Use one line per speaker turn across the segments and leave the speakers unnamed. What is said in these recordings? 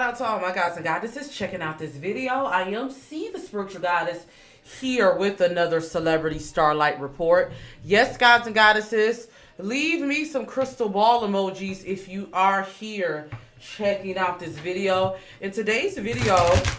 out to all my gods and goddesses checking out this video. I am C, the spiritual goddess, here with another celebrity starlight report. Yes, gods and goddesses, leave me some crystal ball emojis if you are here checking out this video. In today's video,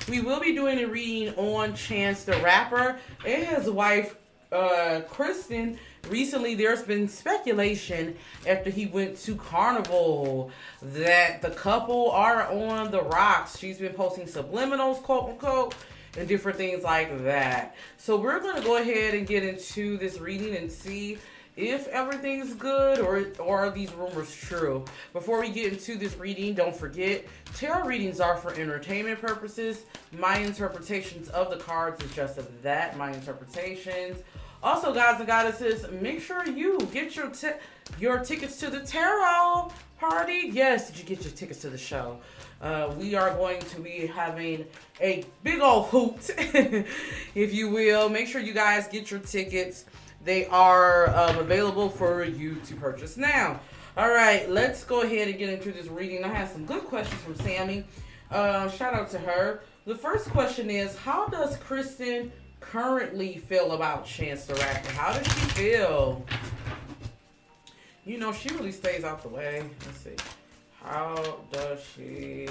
we will be doing a reading on Chance the Rapper and his wife, Kirsten. Recently, there's been speculation after he went to Carnival that the couple are on the rocks. She's been posting subliminals, quote unquote, and different things like that. So we're going to go ahead and get into this reading and see if everything's good or are these rumors true. Before we get into this reading, don't forget, tarot readings are for entertainment purposes. My interpretations of the cards is just that, my interpretations. Also, gods and goddesses, make sure you get your tickets to the tarot party. Yes, did you get your tickets to the show? We are going to be having a big old hoot, if you will. Make sure you guys get your tickets. They are available for you to purchase now. All right, let's go ahead and get into this reading. I have some good questions from Sammy. Shout out to her. The first question is, how does Kirsten currently feel about Chance the Rapper? How does she feel? You know, she really stays out the way. Let's see. How does she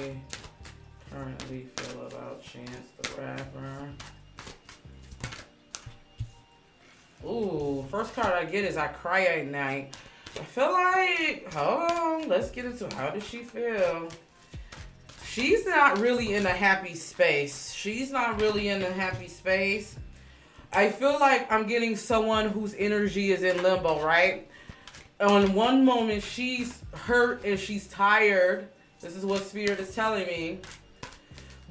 currently feel about Chance the Rapper? Ooh, first card I get is I Cry at Night. I feel like, hold on, let's get into how does she feel? She's not really in a happy space. She's not really in a happy space. I feel like I'm getting someone whose energy is in limbo, right? On one moment, she's hurt and she's tired. This is what Spirit is telling me.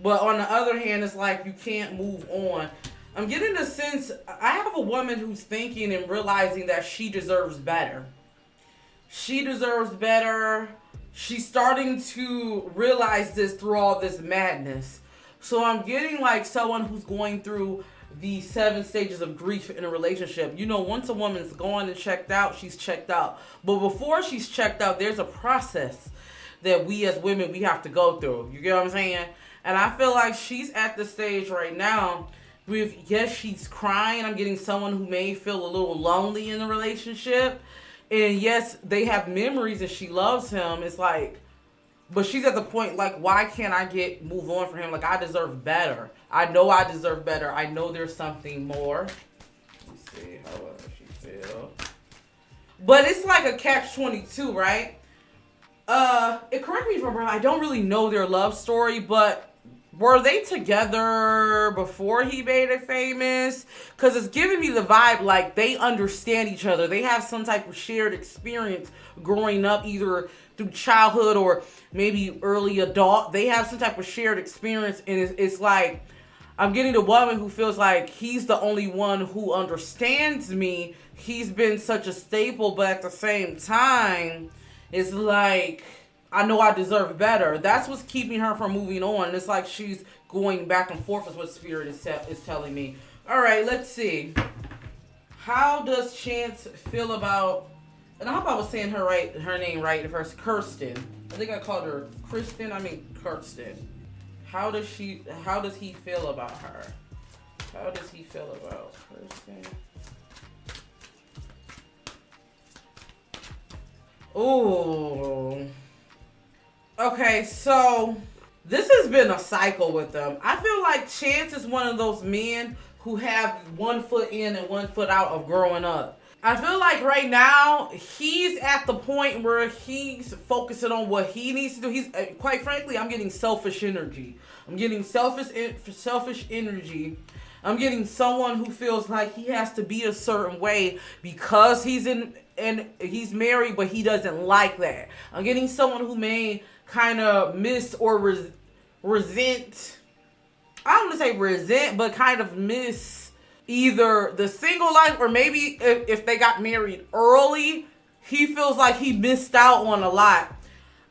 But on the other hand, it's like you can't move on. I'm getting the sense, I have a woman who's thinking and realizing that she deserves better. She deserves better. She's starting to realize this through all this madness. So I'm getting like someone who's going through the 7 stages of grief in a relationship. You know, once a woman's gone and checked out, she's checked out. But before she's checked out, there's a process that we as women, we have to go through. You get what I'm saying? And I feel like she's at the stage right now with, yes, she's crying. I'm getting someone who may feel a little lonely in the relationship. And yes, they have memories and she loves him. It's like, but she's at the point like, why can't I move on from him? Like, I deserve better. I know I deserve better. I know there's something more. Let's see, how does she feel? But it's like a catch-22, right? Correct me if I'm wrong. I don't really know their love story, but were they together before he made it famous? Because it's giving me the vibe like they understand each other. They have some type of shared experience growing up, either through childhood or maybe early adult. They have some type of shared experience, and it's like I'm getting a woman who feels like he's the only one who understands me. He's been such a staple, but at the same time, it's like, I know I deserve better. That's what's keeping her from moving on. It's like she's going back and forth with what Spirit is telling me. All right, let's see. How does Chance feel about, and I hope I was saying her name right at first, Kirsten. I think I called her Kirsten. Kirsten. How does he feel about her? How does he feel about Kirsten? Ooh. Okay, so this has been a cycle with them. I feel like Chance is one of those men who have 1 foot in and 1 foot out of growing up. I feel like right now he's at the point where he's focusing on what he needs to do. He's quite frankly, I'm getting selfish energy. I'm getting selfish energy. I'm getting someone who feels like he has to be a certain way because he's he's married, but he doesn't like that. I'm getting someone who may kind of miss or resent. I don't want to say resent, but kind of miss either the single life or maybe if they got married early, he feels like he missed out on a lot.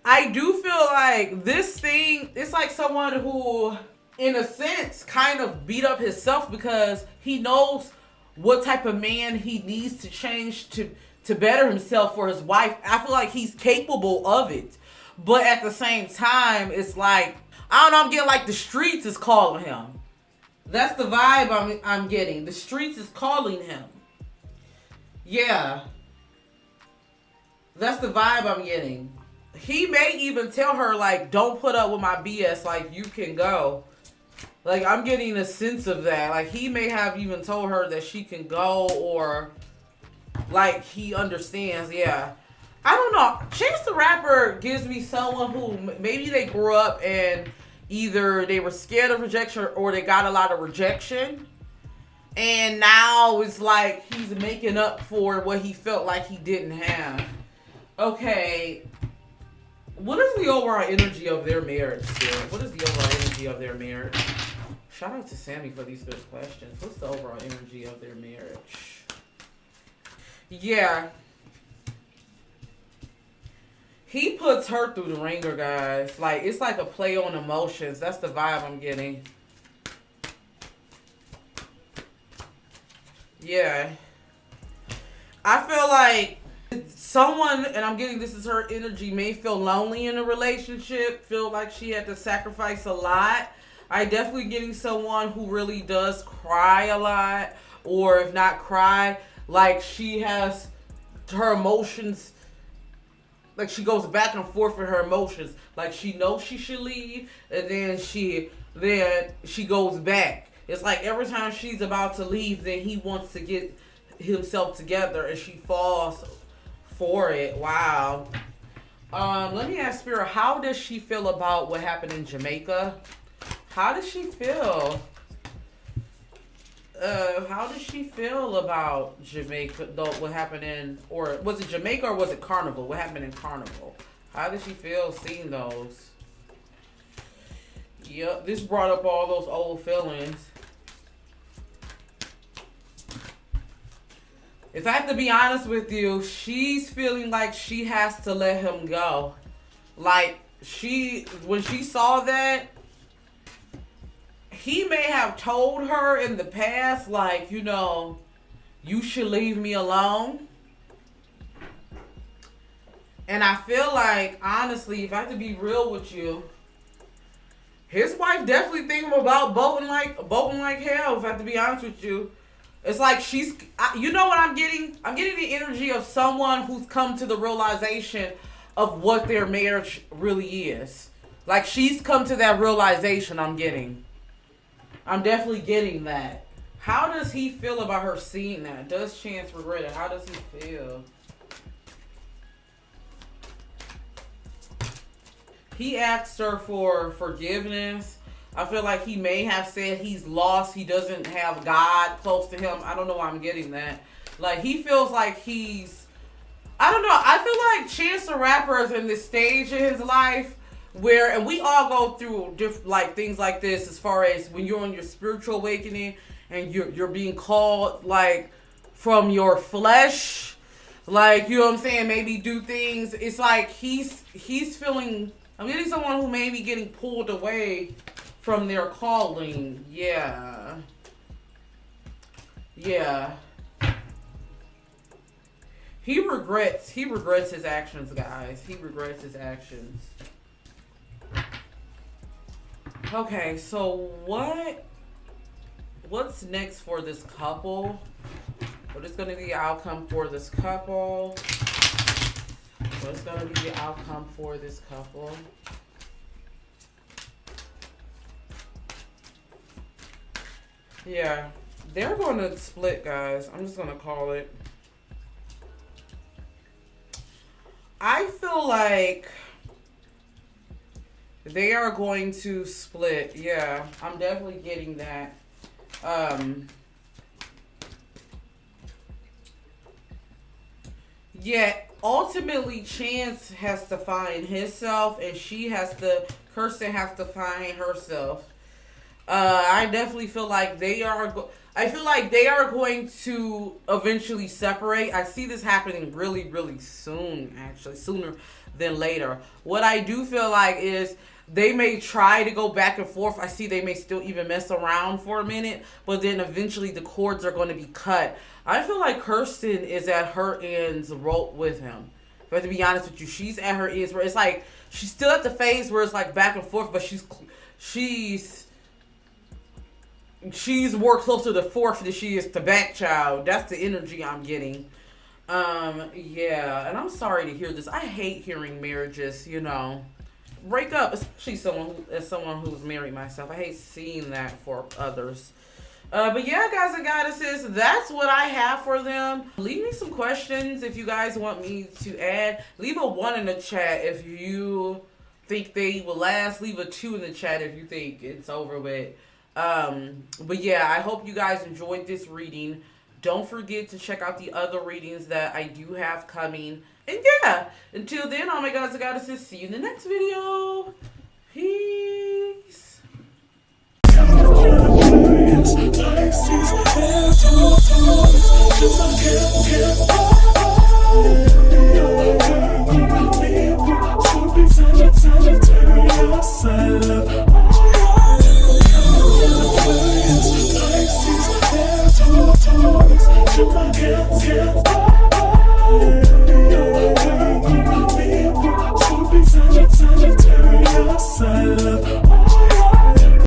I do feel like this thing, it's like someone who, in a sense, kind of beat up himself because he knows what type of man he needs to change to better himself for his wife. I feel like he's capable of it. But at the same time, it's like, I don't know, I'm getting like the streets is calling him. That's the vibe I'm getting. The streets is calling him. Yeah. That's the vibe I'm getting. He may even tell her, like, don't put up with my BS. Like, you can go. Like, I'm getting a sense of that. Like, he may have even told her that she can go, or, like, he understands. Yeah. I don't know. Chance the Rapper gives me someone who maybe they grew up and either they were scared of rejection or they got a lot of rejection. And now it's like he's making up for what he felt like he didn't have. Okay. What is the overall energy of their marriage still? What is the overall energy of their marriage? Shout out to Sammy for these good questions. What's the overall energy of their marriage? Yeah. He puts her through the ringer, guys. Like, it's like a play on emotions. That's the vibe I'm getting. Yeah. I feel like someone, and I'm getting this is her energy, may feel lonely in a relationship, feel like she had to sacrifice a lot. I definitely getting someone who really does cry a lot, or if not cry, like she has her emotions, like she goes back and forth with her emotions. Like she knows she should leave, and then she goes back. It's like every time she's about to leave, then he wants to get himself together, and she falls for it. Wow. Let me ask Spirit, how does she feel about what happened in Jamaica? How does she feel? How does she feel about Jamaica, though, what happened in, or was it Jamaica or was it Carnival? What happened in Carnival? How does she feel seeing those? Yep, this brought up all those old feelings. If I have to be honest with you, she's feeling like she has to let him go. Like, when she saw that, he may have told her in the past, like, you know, you should leave me alone. And I feel like, honestly, if I have to be real with you, his wife definitely thinking about boating like hell, if I have to be honest with you. It's like you know what I'm getting? I'm getting the energy of someone who's come to the realization of what their marriage really is. Like, she's come to that realization, I'm definitely getting that. How does he feel about her seeing that? Does Chance regret it? How does he feel? He asked her for forgiveness. I feel like he may have said he's lost. He doesn't have God close to him. I don't know why I'm getting that. Like, he feels like I don't know. I feel like Chance the Rapper is in this stage in his life where, and we all go through things like this, as far as when you're on your spiritual awakening and you're being called, like, from your flesh, like, you know what I'm saying, maybe do things. It's like he's feeling, I'm getting someone who may be getting pulled away from their calling. Yeah. He regrets his actions, guys. He regrets his actions. Okay, so what's next for this couple? What is going to be the outcome for this couple? What's going to be the outcome for this couple? Yeah, they're going to split, guys. I'm just going to call it. I feel like they are going to split. Yeah, I'm definitely getting that. Yeah, ultimately, Chance has to find himself, and Kirsten has to find herself. I definitely feel like they are going to eventually separate. I see this happening really, really soon, actually, sooner than later. What I do feel like is they may try to go back and forth. I see they may still even mess around for a minute, but then eventually the cords are going to be cut. I feel like Kirsten is at her ends rope with him. But to be honest with you, she's at her ends where it's like she's still at the phase where it's like back and forth, but she's more closer to fourth than she is to back child. That's the energy I'm getting. Yeah, and I'm sorry to hear this. I hate hearing marriages, you know, break up, especially someone who's married myself. I hate seeing that for others. But yeah, guys and goddesses, that's what I have for them. Leave me some questions if you guys want me to add. Leave a 1 in the chat if you think they will last. Leave a 2 in the chat if you think it's over with. But yeah, I hope you guys enjoyed this reading. Don't forget to check out the other readings that I do have coming. And yeah, until then, oh my gods and goddesses, see you in the next video. Peace.